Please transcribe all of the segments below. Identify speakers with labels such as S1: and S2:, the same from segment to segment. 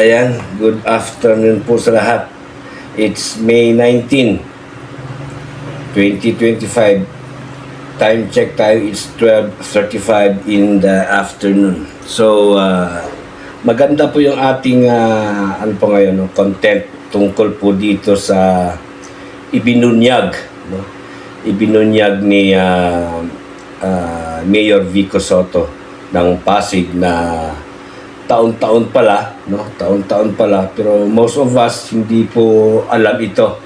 S1: Ayan, good afternoon po sa lahat. It's May 19, 2025. Time check tayo, it's 12:35 in the afternoon. So, maganda po yung ating content tungkol po dito sa ibinunyag, no? Ibinunyag ni Mayor Vico Sotto ng Pasig na taon-taon pala, no? Taon-taon pala, pero most of us hindi po alam ito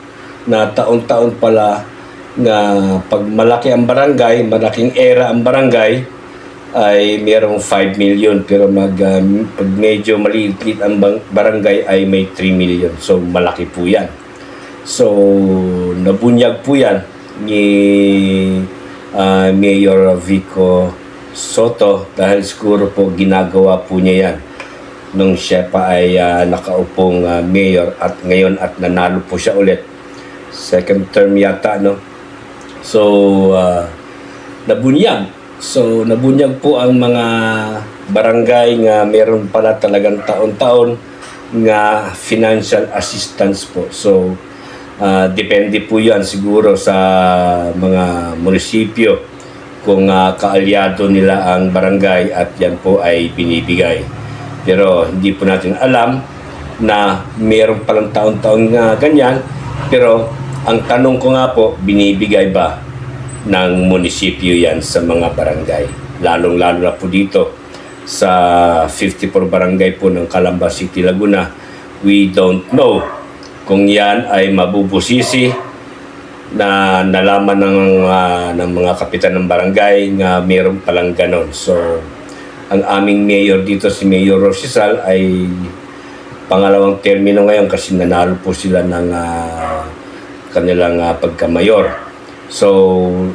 S1: na taon-taon pala na pag malaki ang barangay, malaking era ang barangay ay mayroong 5 million, pero pag medyo maliit ang barangay ay may 3 million. So malaki po 'yan. So nabunyag po 'yan ni Mayor Vico Sotto dahil siguro po ginagawa po niya 'yan nung siya pa ay nakaupong mayor at ngayon at nanalo po siya ulit. Second term yata, no? So, nabunyag. So, nabunyag po ang mga barangay nga meron pala talagang taon-taon nga financial assistance po. So, depende po yan siguro sa mga munisipyo kung kaalyado nila ang barangay at yan po ay binibigay. Pero hindi po natin alam na meron palang taon-taon nga ganyan. Pero ang tanong ko nga po, binibigay ba ng munisipyo yan sa mga barangay? Lalong-lalo na po dito sa 54 barangay po ng Calamba City, Laguna. We don't know kung yan ay mabubusisi na nalaman ng mga kapitan ng barangay nga meron palang ganon. So, ang aming mayor dito, si Mayor Rosisal, ay pangalawang termino ngayon kasi nanalo po sila ng kanilang pagkamayor. So,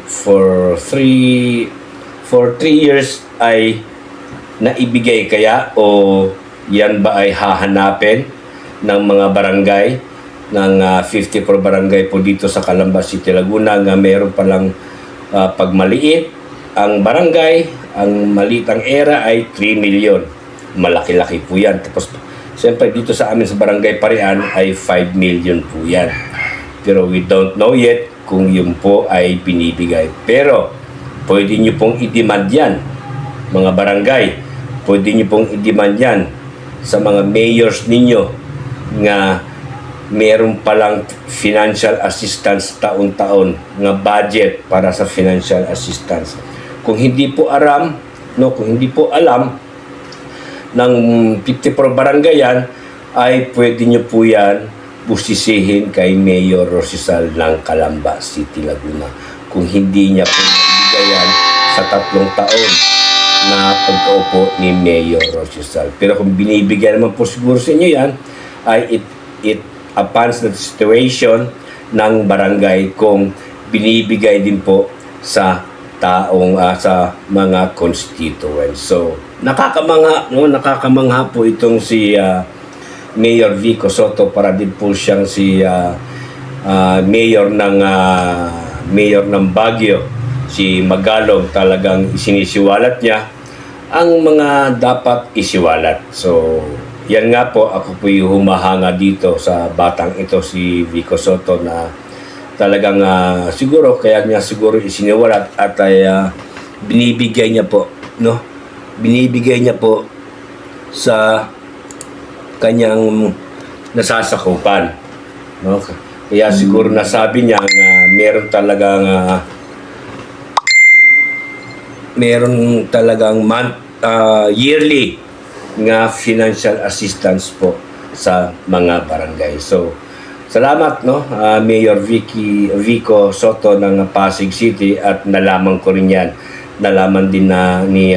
S1: for 3 years ay naibigay kaya o yan ba ay hahanapin ng mga barangay ng 54 barangay po dito sa Calamba City, Laguna nga meron palang pagmaliit ang barangay, ang maliit ang era ay 3 million. Malaki-laki po yan. Tapos, siyempre dito sa amin sa Barangay Parian ay 5 million po yan. Pero we don't know yet kung yun po ay binibigay. Pero, pwede nyo pong i-demand yan, mga barangay. Pwede nyo pong i-demand yan sa mga mayors ninyo nga meron palang financial assistance taon-taon nga budget para sa financial assistance. Kung hindi po alam ng 54 barangay yan, ay pwede nyo po yan busisihin kay Mayor Rosisal ng Calamba City, Laguna. Kung hindi niya po ibigay yan sa 3 taon na pagkaupo ni Mayor Rosisal. Pero kung binibigyan naman po siguro sa inyo yan, ay it upons the situation ng barangay kung binibigay din po sa taong sa mga constituents. So, nakakakamangha po itong si Mayor Vico Sotto para din po siyang si mayor ng Baguio, si Magalog, talagang isinisiwalat niya ang mga dapat isiwalat. So, yan nga po, ako po yung humahanga dito sa batang ito, si Vico Sotto, na talagang siguro kaya niya siguro isiniwalat at ay binibigay niya po, no? Binibigay niya po sa kanyang nasasakupan, no? Kaya siguro nasabi niya na meron talagang yearly nga financial assistance po sa mga barangay. So, salamat, no, Mayor Vico Sotto ng Pasig City, at nalaman ko rin yan. Nalaman din ni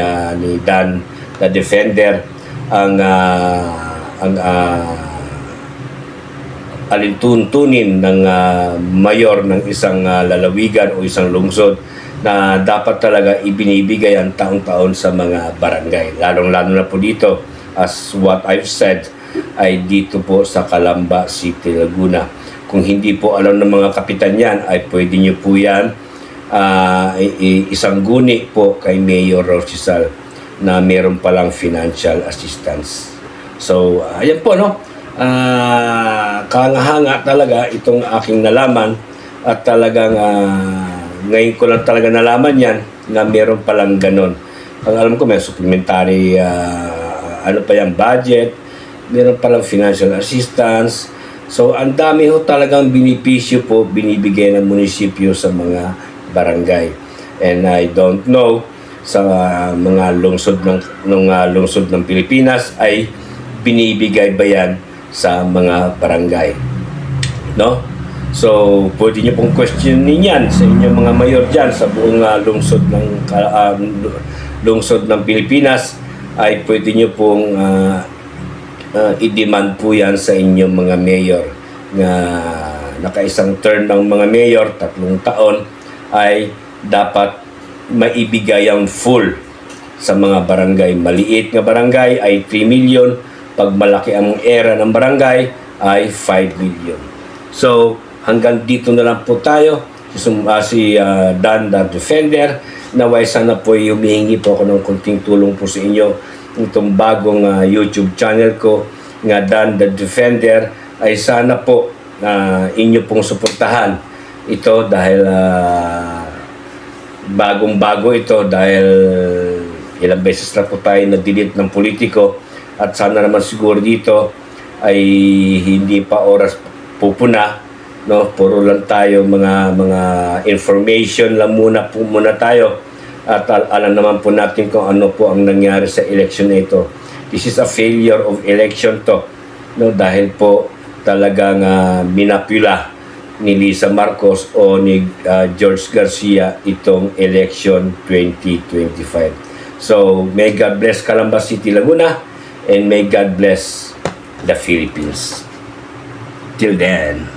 S1: Dan, the Defender, ang alintuntunin ng mayor ng isang lalawigan o isang lungsod na dapat talaga ibinibigay ang taon-taon sa mga barangay. Lalong-lalo na po dito, as what I've said, ay dito po sa Calamba City, Laguna. Kung hindi po alam ng mga kapitan yan, ay pwede nyo po yan isang guni po kay Mayor Rosisal na meron palang financial assistance. So, ayan po, no? Kahanga talaga itong aking nalaman at talagang ngayon ko lang talaga nalaman yan na meron palang ganon. Ang alam ko may supplementary ano pa yan, budget, meron palang financial assistance. So, ang dami ho talagang binipisyo po binibigay ng munisipyo sa mga barangay. And I don't know sa mga lungsod ng Pilipinas ay binibigay ba yan sa mga barangay, no? So, pwede niyo pong questionin yan sa inyong mga mayor dyan sa buong lungsod ng Pilipinas, ay pwede niyo pong i-demand po yan sa inyong mga mayor na nakaisang term ng mga mayor, 3 taon, ay dapat maibigay ang full sa mga barangay. Maliit nga barangay ay 3 million, pag malaki ang era ng barangay ay 5 million. So, hanggang dito na lang po tayo. Si Dan the Defender, naway sana po humihingi po ako ng konting tulong po sa inyo. Itong bagong YouTube channel ko nga Dan the Defender ay sana po inyo pong suportahan ito dahil bagong-bago ito dahil ilang beses na po tayo na-delete ng politiko at sana naman siguro dito ay hindi pa oras pupuna, no? Puro lang tayo mga information lang muna tayo at alam naman po natin kung ano po ang nangyari sa election na ito. This is a failure of election to, no? Dahil po talagang minapula ni Lisa Marcos o ni George Garcia itong election 2025. So, may God bless Calamba City, Laguna, and may God bless the Philippines. Till then.